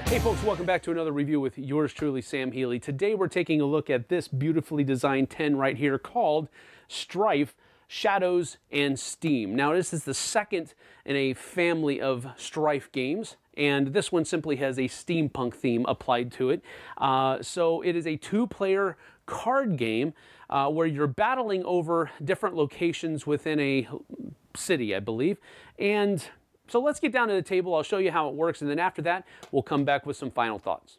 Hey folks, welcome back to another review with yours truly, Sam Healey. Today we're taking a look at this beautifully designed 10 right here called Strife, Shadows, and Steam. Now this is the second in a family of Strife games, and this one simply has a steampunk theme applied to it. So it is a two-player card game where you're battling over different locations within a city, I believe, and so let's get down to the table. I'll show you how it works, and then after that, we'll come back with some final thoughts.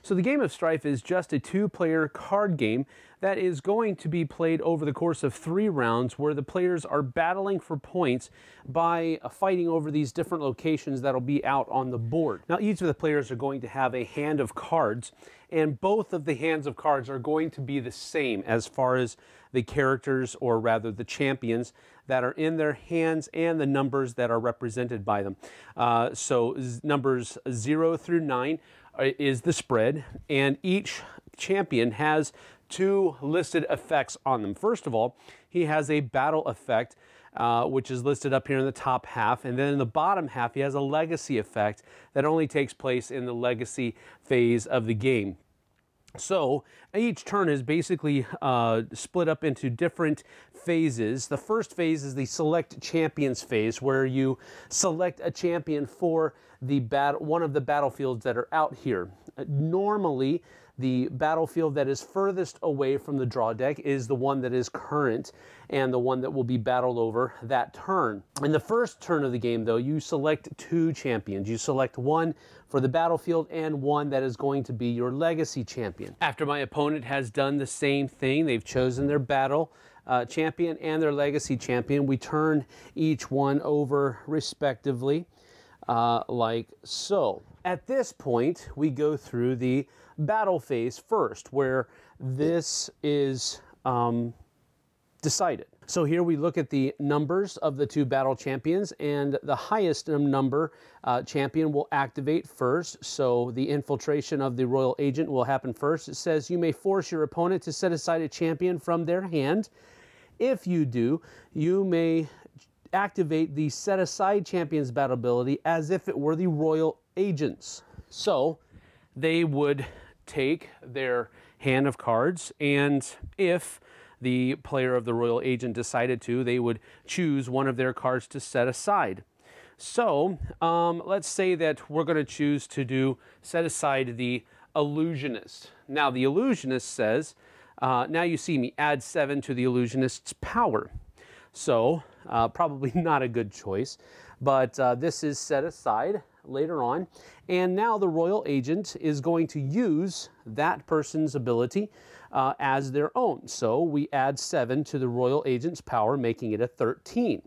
So the game of Strife is just a two-player card game that is going to be played over the course of 3 rounds, where the players are battling for points by fighting over these different locations that'll be out on the board. Now each of the players are going to have a hand of cards, and both of the hands of cards are going to be the same as far as the characters, or rather the champions, that are in their hands and the numbers that are represented by them. So numbers 0 through 9 is the spread, and each champion has 2 listed effects on them. First of all, he has a battle effect, which is listed up here in the top half, and then in the bottom half he has a legacy effect that only takes place in the legacy phase of the game. So each turn is basically split up into different phases. The first phase is the select champions phase, where you select a champion for the one of the battlefields that are out here. Normally, the battlefield that is furthest away from the draw deck is the one that is current and the one that will be battled over that turn. In the first turn of the game, though, you select 2 champions. You select one for the battlefield and one that is going to be your legacy champion. After my opponent has done the same thing, they've chosen their battle champion and their legacy champion, we turn each one over respectively, like so. At this point, we go through the battle phase first, where this is decided. So here we look at the numbers of the 2 battle champions, and the highest number champion will activate first. So the infiltration of the royal agent will happen first. It says you may force your opponent to set aside a champion from their hand. If you do, you may activate the set aside champion's battle ability as if it were the royal agents. So they would take their hand of cards, and if the player of the royal agent decided to, they would choose one of their cards to set aside. So let's say that we're going to choose to set aside the illusionist. Now the illusionist says, now you see me add 7 to the illusionist's power. So probably not a good choice, but this is set aside later on, and now the royal agent is going to use that person's ability as their own. So we add 7 to the royal agent's power, making it a 13.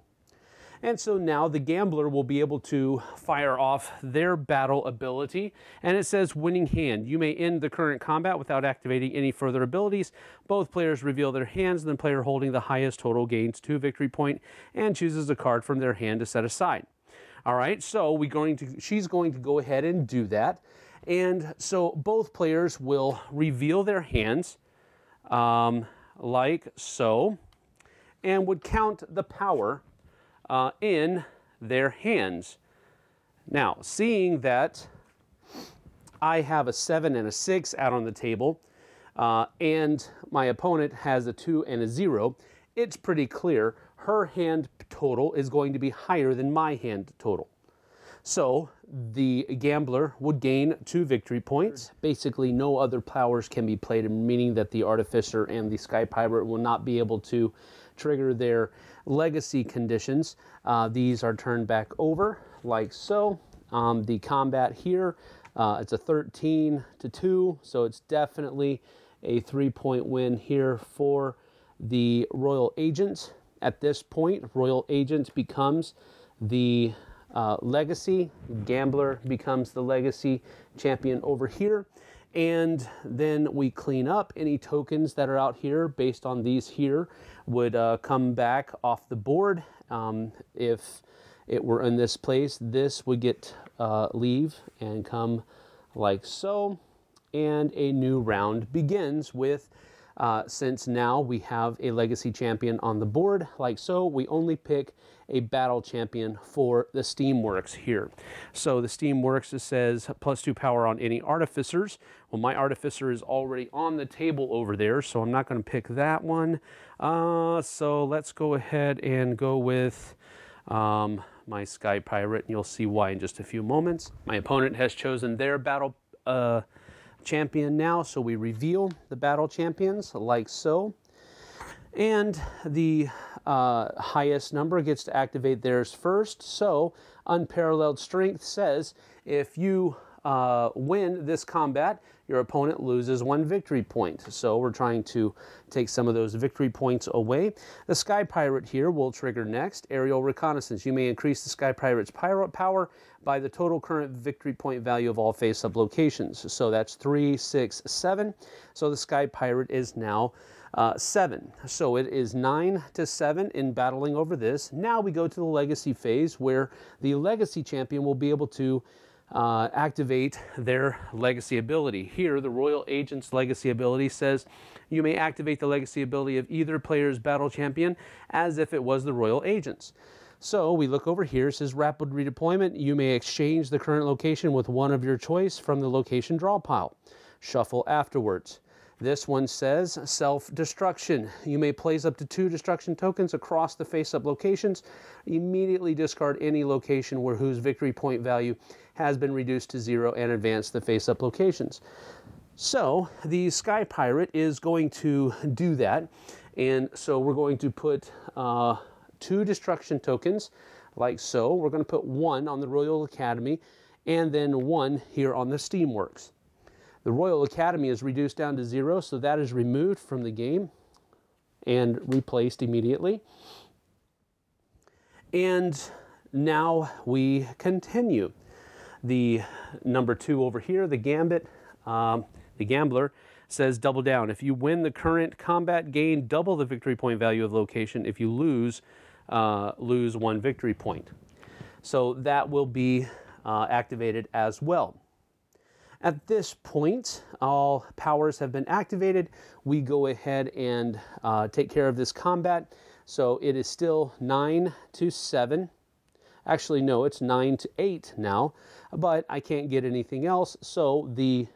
And so now the gambler will be able to fire off their battle ability, and it says winning hand. You may end the current combat without activating any further abilities. Both players reveal their hands, and the player holding the highest total gains 2 victory point and chooses a card from their hand to set aside. All right, so she's going to go ahead and do that. And so both players will reveal their hands like so, and would count the power in their hands. Now, seeing that I have a 7 and a 6 out on the table, and my opponent has a 2 and a 0, it's pretty clear her hand total is going to be higher than my hand total. So the gambler would gain 2 victory points. Basically, no other powers can be played, meaning that the Artificer and the Sky Pirate will not be able to trigger their legacy conditions. These are turned back over like so. The combat here, it's a 13-2, so it's definitely a 3-point win here for the Royal Agent. At this point, Royal Agent becomes the legacy, gambler becomes the legacy champion over here, and then we clean up any tokens that are out here based on these here would come back off the board. If it were in this place, this would get leave and come like so, and a new round begins with Since now we have a legacy champion on the board, like so, we only pick a battle champion for the Steamworks here. So the Steamworks, it says +2 power on any artificers. Well, my artificer is already on the table over there, so I'm not going to pick that one. So let's go ahead and go with my Sky Pirate, and you'll see why in just a few moments. My opponent has chosen their battle champion now, so we reveal the battle champions like so. And the highest number gets to activate theirs first. So Unparalleled Strength says if you win this combat, your opponent loses 1 victory point. So we're trying to take some of those victory points away. The Sky Pirate here will trigger next. Aerial Reconnaissance. You may increase the Sky Pirate's pirate power by the total current victory point value of all face-up locations. So that's 3, 6, 7. So the Sky Pirate is now 7. So it is 9 to 7 in battling over this. Now we go to the Legacy phase, where the Legacy champion will be able to activate their legacy ability. Here, the Royal Agent's legacy ability says you may activate the legacy ability of either player's battle champion as if it was the Royal Agent's. So we look over here, it says rapid redeployment. You may exchange the current location with one of your choice from the location draw pile. Shuffle afterwards. This one says self-destruction. You may place up to 2 destruction tokens across the face-up locations. Immediately discard any location whose victory point value has been reduced to 0 and advance the face-up locations. So the Sky Pirate is going to do that. And so we're going to put 2 destruction tokens like so. We're going to put 1 on the Royal Academy and then 1 here on the Steamworks. The Royal Academy is reduced down to 0, so that is removed from the game and replaced immediately. And now we continue. The number 2 over here, the Gambit, the Gambler, says double down. If you win the current combat, gain double the victory point value of location. If you lose, lose 1 victory point. So that will be activated as well. At this point, all powers have been activated. We go ahead and take care of this combat. So it is still 9 to 7. Actually, no, it's 9 to 8 now, but I can't get anything else. So the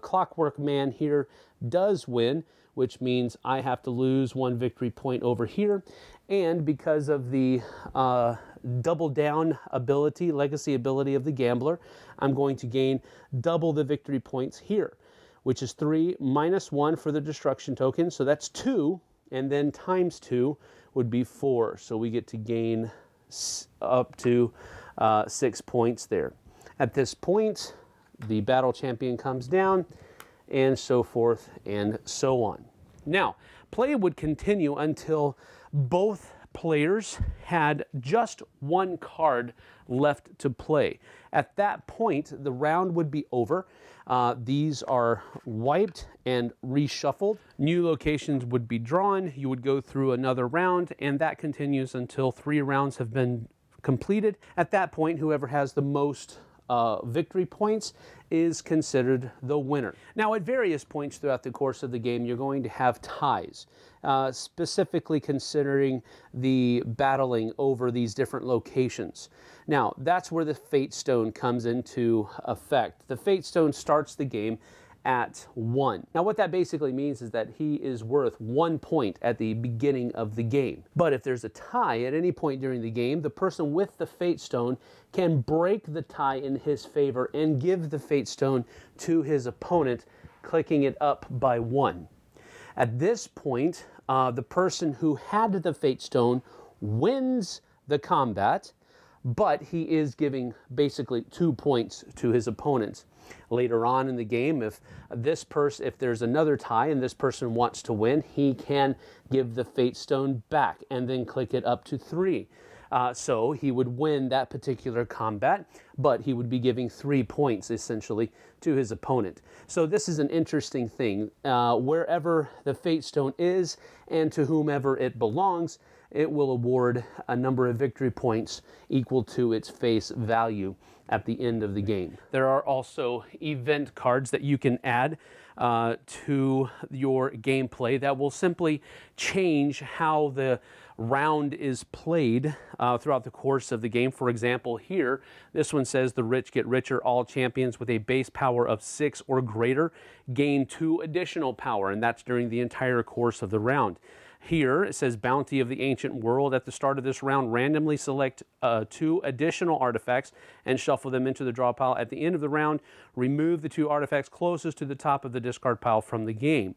Clockwork Man here does win, which means I have to lose 1 victory point over here. And because of the double down ability, legacy ability of the Gambler, I'm going to gain double the victory points here, which is 3 minus 1 for the destruction token. So that's 2, and then times 2 would be 4. So we get to gain up to 6 points there. At this point, the battle champion comes down, and so forth and so on. Now, play would continue until both players had just 1 card left to play. At that point, the round would be over. These are wiped and reshuffled. New locations would be drawn. You would go through another round, and that continues until 3 rounds have been completed. At that point, whoever has the most victory points is considered the winner. Now, at various points throughout the course of the game, you're going to have ties, specifically considering the battling over these different locations. Now, that's where the Fate Stone comes into effect. The Fate Stone starts the game at 1. Now, what that basically means is that he is worth 1 point at the beginning of the game. But if there's a tie at any point during the game, the person with the Fate Stone can break the tie in his favor and give the Fate Stone to his opponent, clicking it up by 1. At this point, the person who had the Fate Stone wins the combat, but he is giving basically 2 points to his opponent. Later on in the game, if there's another tie and this person wants to win, he can give the Fate Stone back and then click it up to 3. So he would win that particular combat, but he would be giving 3 points essentially to his opponent. So this is an interesting thing. Wherever the Fate Stone is and to whomever it belongs, it will award a number of victory points equal to its face value. at the end of the game. There are also event cards that you can add to your gameplay that will simply change how the round is played throughout the course of the game. For example, here, this one says the rich get richer. All champions with a base power of 6 or greater gain 2 additional power, and that's during the entire course of the round. Here, it says Bounty of the Ancient World. At the start of this round, randomly select 2 additional artifacts and shuffle them into the draw pile. At the end of the round, remove the 2 artifacts closest to the top of the discard pile from the game.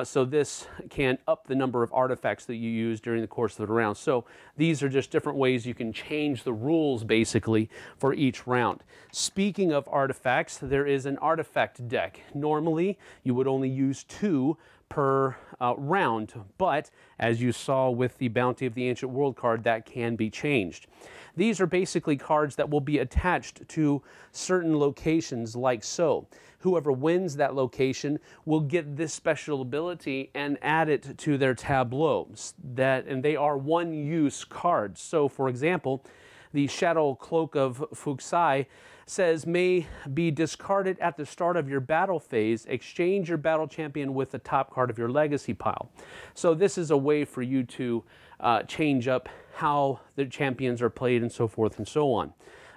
So this can up the number of artifacts that you use during the course of the round. So these are just different ways you can change the rules, basically, for each round. Speaking of artifacts, there is an artifact deck. Normally, you would only use 2 per round, but as you saw with the Bounty of the Ancient World card, that can be changed. These are basically cards that will be attached to certain locations like so. Whoever wins that location will get this special ability and add it to their tableaus, and they are one-use cards. So, for example, the Shadow Cloak of Fuxai says may be discarded at the start of your battle phase. Exchange your battle champion with the top card of your legacy pile. So this is a way for you to change up how the champions are played and so forth and so on.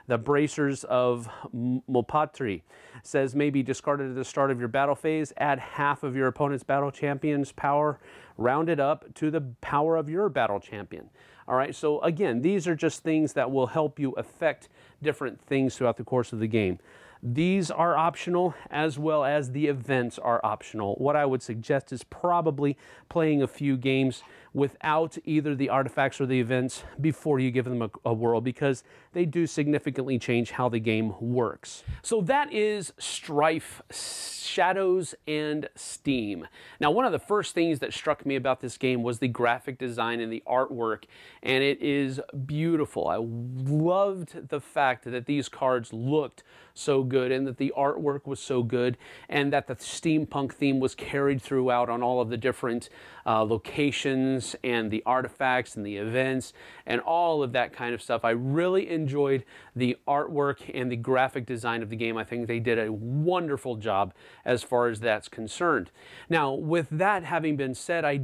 The Bracers of Mopatri says may be discarded at the start of your battle phase. Add half of your opponent's battle champion's power, rounded up to the power of your battle champion. All right, so again, these are just things that will help you affect different things throughout the course of the game. These are optional, as well as the events are optional. What I would suggest is probably playing a few games without either the artifacts or the events before you give them a whirl, because they do significantly change how the game works. So that is Strife, Shadows and Steam. Now, one of the first things that struck me about this game was the graphic design and the artwork, and it is beautiful. I loved the fact that these cards looked so good and that the artwork was so good and that the steampunk theme was carried throughout on all of the different locations and the artifacts and the events and all of that kind of stuff. I really enjoyed the artwork and the graphic design of the game. I think they did a wonderful job as far as that's concerned. Now, with that having been said, I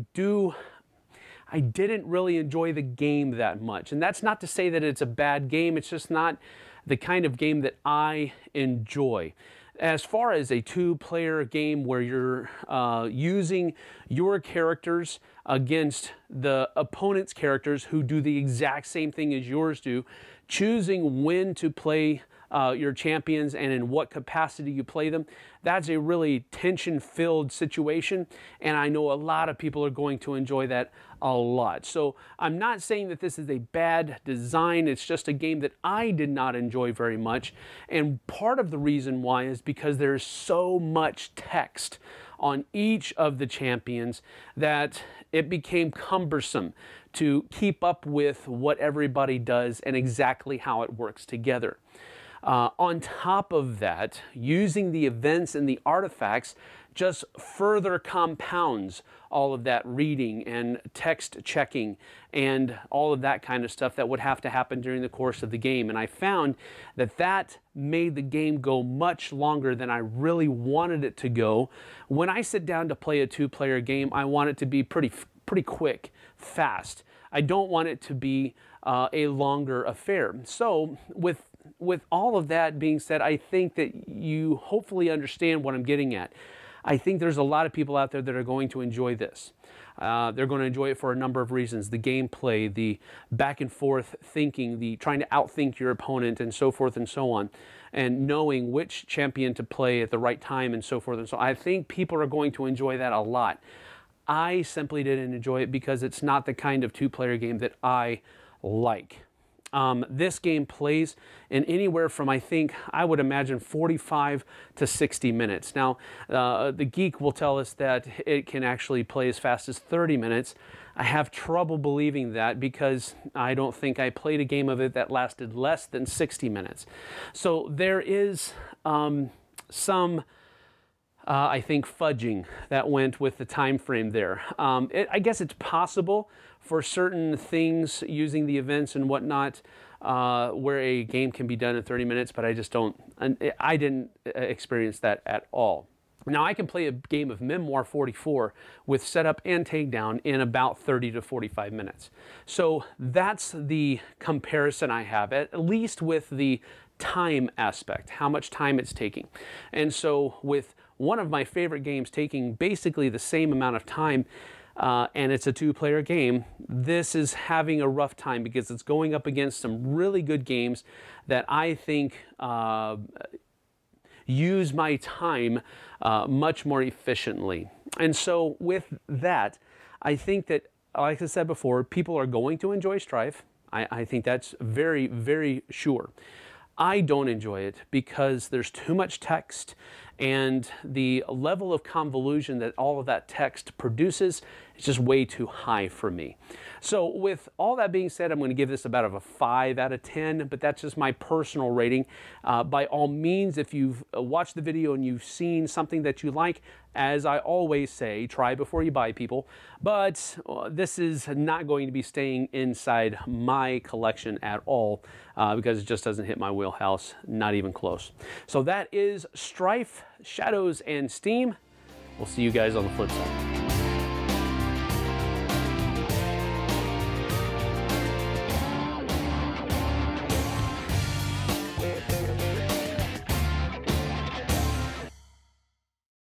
didn't really enjoy the game that much. And that's not to say that it's a bad game. It's just not the kind of game that I enjoy. As far as a 2-player game where you're using your characters against the opponent's characters who do the exact same thing as yours do, choosing when to play your champions and in what capacity you play them, that's a really tension-filled situation, and I know a lot of people are going to enjoy that a lot. So I'm not saying that this is a bad design, it's just a game that I did not enjoy very much, and part of the reason why is because there's so much text on each of the champions that it became cumbersome to keep up with what everybody does and exactly how it works together. On top of that, using the events and the artifacts just further compounds all of that reading and text checking and all of that kind of stuff that would have to happen during the course of the game. And I found that that made the game go much longer than I really wanted it to go. When I sit down to play a 2-player game, I want it to be pretty quick, fast. I don't want it to be a longer affair. So with all of that being said, I think that you hopefully understand what I'm getting at. I think there's a lot of people out there that are going to enjoy this. They're going to enjoy it for a number of reasons. The gameplay, the back and forth thinking, the trying to outthink your opponent and so forth and so on, and knowing which champion to play at the right time and so forth and so on. I think people are going to enjoy that a lot. I simply didn't enjoy it because it's not the kind of 2-player game that I like. This game plays in anywhere from, I would imagine 45 to 60 minutes. Now, the geek will tell us that it can actually play as fast as 30 minutes. I have trouble believing that because I don't think I played a game of it that lasted less than 60 minutes. So there is some I think fudging that went with the time frame there. I guess it's possible for certain things using the events and whatnot where a game can be done in 30 minutes, but I just don't, I didn't experience that at all. Now, I can play a game of Memoir 44 with setup and takedown in about 30 to 45 minutes. So that's the comparison I have, at least with the time aspect, how much time it's taking. And so with one of my favorite games taking basically the same amount of time, and it's a two-player game, this is having a rough time because it's going up against some really good games that I think use my time much more efficiently. And so with that, I think that, like I said before, people are going to enjoy Strife. I think that's very, very sure. I don't enjoy it because there's too much text, and the level of convolution that all of that text produces is just way too high for me. So with all that being said, I'm going to give this about a 5 out of 10, but that's just my personal rating. By all means, if you've watched the video and you've seen something that you like, as I always say, try before you buy, people. But this is not going to be staying inside my collection at all because it just doesn't hit my wheelhouse, not even close. So that is Strife, Shadows, and Steam. We'll see you guys on the flip side.